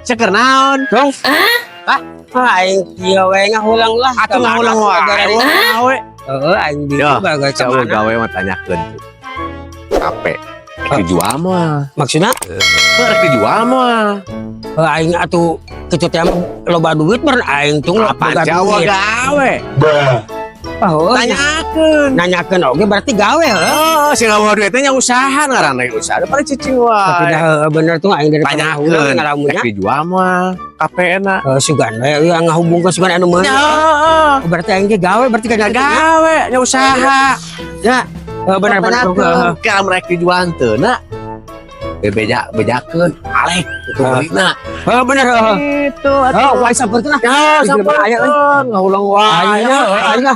ceker naon? Dong. Aing kieu we ngahulang lah. Atuh ngahulang wae. Heeh, aing di baga Coba camana. gawe mah tanyakeun tuh. Kape. Kejual mah. Maksudna Rek dijual mah. aing atuh kecut teh loba duit meureun aing tong Apa Jawa gawe? Oh, Tanyakeun. nanyakeun oge berarti gawe heuh. Oh, sing gawe duitnya usaha ngaranna usaha. Daripada cicing Tapi wae. dah bener tuh aing dari Tanyakeun. ngahulang ngalamunnya. Rek dijual mah. Kape enak. Sugan we yang ngahubungkeun sugan anu meureun. Ya, Berarti aing ge gawe berarti gak kagak gawe, nya usaha. Ya, bener Kalau mereka dijual teu na. Bejakeun alek itu beureuna. bener Itu wae saperkeun lah. Ya, Aya sampun ngahulang wae. aing